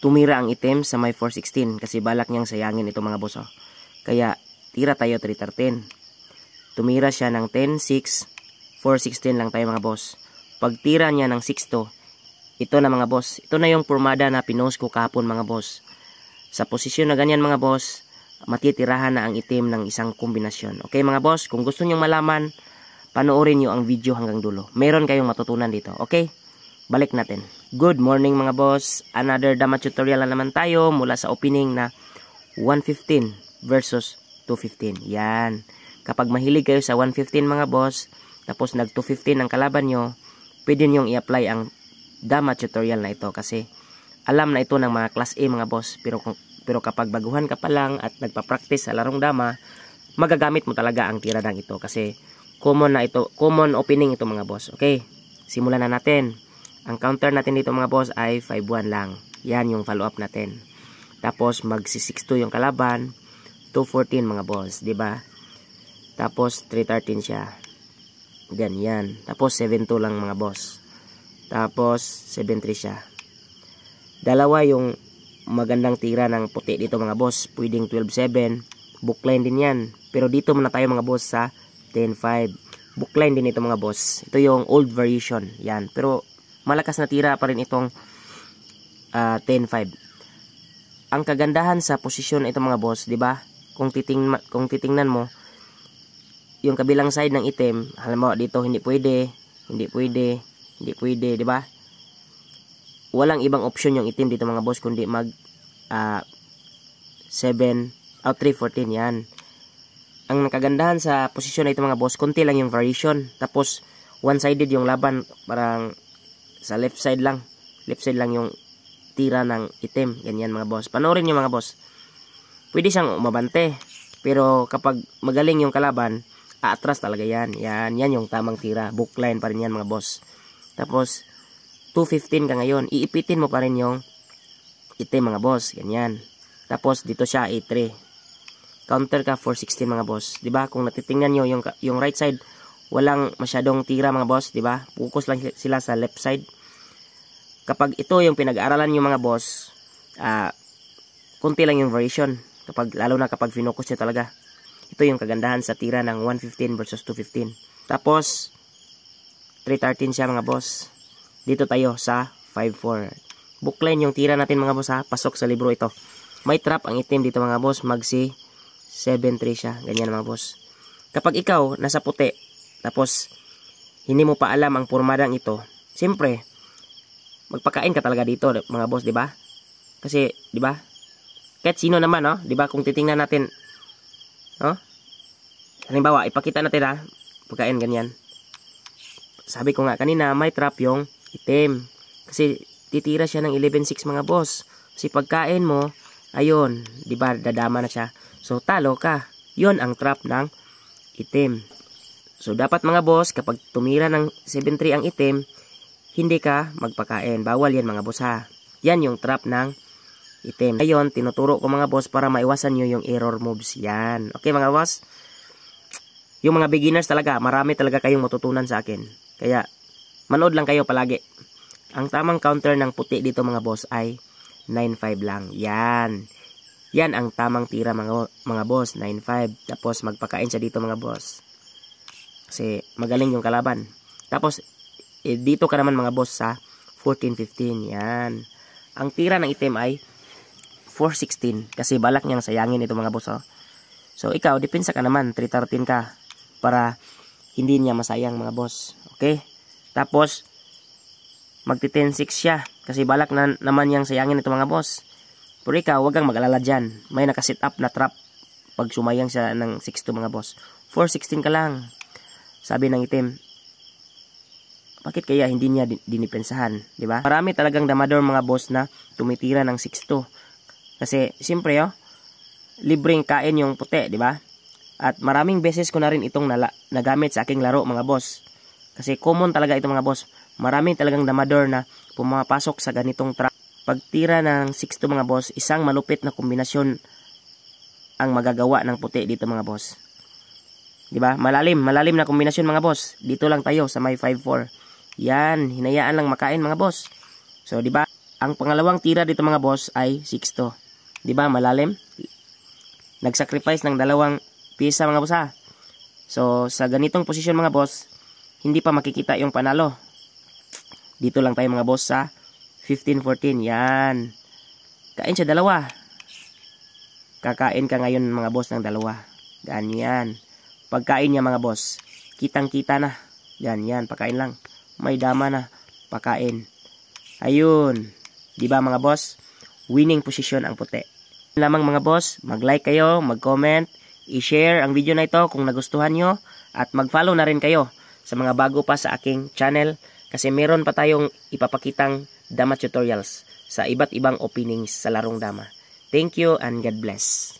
tumira ang itim sa may 416 kasi balak niyang sayangin ito mga boss. Oh. Kaya tira tayo 313. Tumira siya ng 10, 6, 416 lang tayo mga boss. Pag tira niya ng 6-2, ito na mga boss. Ito na yung pormada na pinost ko kahapon mga boss. Sa posisyon na ganyan mga boss, matitirahan na ang itim ng isang kombinasyon. Okay mga boss, kung gusto niyo malaman, panoorin niyo ang video hanggang dulo. Meron kayong matutunan dito. Okay? Balik natin. Good morning mga boss. Another dama tutorial na naman tayo mula sa opening na 115 versus 215. Yan. Kapag mahilig kayo sa 115 mga boss, tapos nag 215 ang kalaban nyo, pwede nyong i-apply ang dama tutorial na ito kasi alam na ito ng mga class A mga boss. Pero kapag baguhan ka pa lang at nagpa-practice sa larong dama, magagamit mo talaga ang tiradang ito kasi common na ito, common opening ito mga boss. Okay? Simulan na natin. Ang counter natin dito mga boss ay 5-1 lang. Yan yung follow up natin. Tapos magsi 6-2 yung kalaban, 2-14 mga boss, di ba? Tapos 3-13 siya. Ganyan. Tapos 7-2 lang mga boss. Tapos 7-3 siya. Dalawa yung magandang tira ng puti dito mga boss. Pwedeng 12-7. Bookline din yan. Pero dito muna tayo mga boss sa 10-5. Bookline din ito mga boss. Ito yung old version. Yan. Pero malakas na tira pa rin itong 10-5. Ang kagandahan sa posisyon ito mga boss, 'di ba? Kung titingnan mo yung kabilang side ng itim, halimbawa dito hindi pwede, 'di ba? Walang ibang option yung itim dito mga boss kundi mag 7 out 3-14 yan. Ang kagandahan sa posisyon na ito mga boss, konti lang yung variation. Tapos one-sided yung laban, parang sa left side lang yung tira ng itim. Ganyan mga boss. Panoorin nyo mga boss. Pwede siyang umabante. Pero kapag magaling yung kalaban, aatras talaga yan. Yan yung tamang tira. Bookline pa rin yan mga boss. Tapos, 215 ka ngayon. Iipitin mo pa rin yung itim mga boss. Ganyan. Tapos, dito siya 8-3. Counter ka 416 mga boss. Diba? Kung natitingnan nyo yung right side, walang masyadong tira mga boss. Diba? Focus lang sila sa left side. Kapag ito yung pinag-aaralan nyo mga boss, kunti lang yung variation. Lalo na kapag finokus nyo talaga. Ito yung kagandahan sa tira ng 115 versus 215. Tapos, 313 siya mga boss. Dito tayo sa 5-4. Bookline yung tira natin mga boss ha. Pasok sa libro ito. May trap ang itim dito mga boss. Magsi 7-3 siya. Ganyan mga boss. Kapag ikaw nasa puti, tapos hindi mo pa alam ang pormadang ito, siyempre, magpakain ka talaga dito mga boss, di ba? Kasi, di ba? Kahit sino naman, no? Di ba? Kung titingnan natin, no? Halimbawa, ipakita natin ha, pagkain ganyan. Sabi ko nga kanina, may trap yung itim. Kasi titira siya ng 11-6 mga boss. Kasi pagkain mo, ayun, di ba? Dadama na siya. So, talo ka. Yon ang trap ng itim. So, dapat mga boss, kapag tumira ng 7-3 ang itim, hindi ka magpakain. Bawal yan mga boss ha. Yan yung trap ng itim. Ngayon, tinuturo ko mga boss para maiwasan nyo yung error moves. Yan. Okay mga boss? Yung mga beginners talaga, marami talaga kayong matutunan sa akin. Kaya, manood lang kayo palagi. Ang tamang counter ng puti dito mga boss ay 9-5 lang. Yan. Yan ang tamang tira mga boss. 9-5. Tapos magpakain siya dito mga boss. Kasi magaling yung kalaban. Tapos, dito ka naman mga boss sa 14-15. Yan. Ang tira ng itim ay 4-16. Kasi balak niyang sayangin ito mga boss. Oh. So ikaw, depensa ka naman. 3-13 ka. Para hindi niya masayang mga boss. Okay? Tapos, magti-10-6 siya. Kasi balak na naman niyang sayangin ito mga boss. Pero ikaw, wag kang mag-alala dyan. May nakasit up na trap. Pag sumayang siya ng 6-2 mga boss. 4-16 ka lang. Sabi ng itim, bakit kaya hindi niya dinipensahan, di ba? Marami talagang damador mga boss na tumitira ng 6-2. Kasi siyempre, libreng kain yung puti, di ba? At maraming beses ko na rin itong nagamit sa aking laro mga boss. Kasi common talaga ito mga boss. Maraming talagang damador na pumapasok sa ganitong trap. Pagtira ng 6-2 mga boss, isang malupit na kombinasyon ang magagawa ng puti dito mga boss. Di ba? Malalim na kombinasyon mga boss. Dito lang tayo sa may 5-4. Yan, hinayaan lang makain mga boss. So, di ba? ang pangalawang tira dito mga boss ay 6-2. Di ba malalim? Nag-sacrifice ng dalawang pisa mga boss ha. So sa ganitong posisyon mga boss, hindi pa makikita yung panalo. Dito lang tayo mga boss sa 15-14. Yan. Kain siya dalawa. Kakain ka ngayon mga boss ng dalawa. Ganyan. Pagkain niya mga boss, kitang-kita na. Ganyan, pakain lang. May dama na, pakain. Ayun. Diba mga boss? Winning position ang puti. Lamang mga boss, mag-like kayo, mag-comment, i-share ang video na ito kung nagustuhan nyo, at mag-follow na rin kayo sa mga bago pa sa aking channel kasi meron pa tayong ipapakitang dama tutorials sa iba't ibang openings sa larong dama. Thank you and God bless.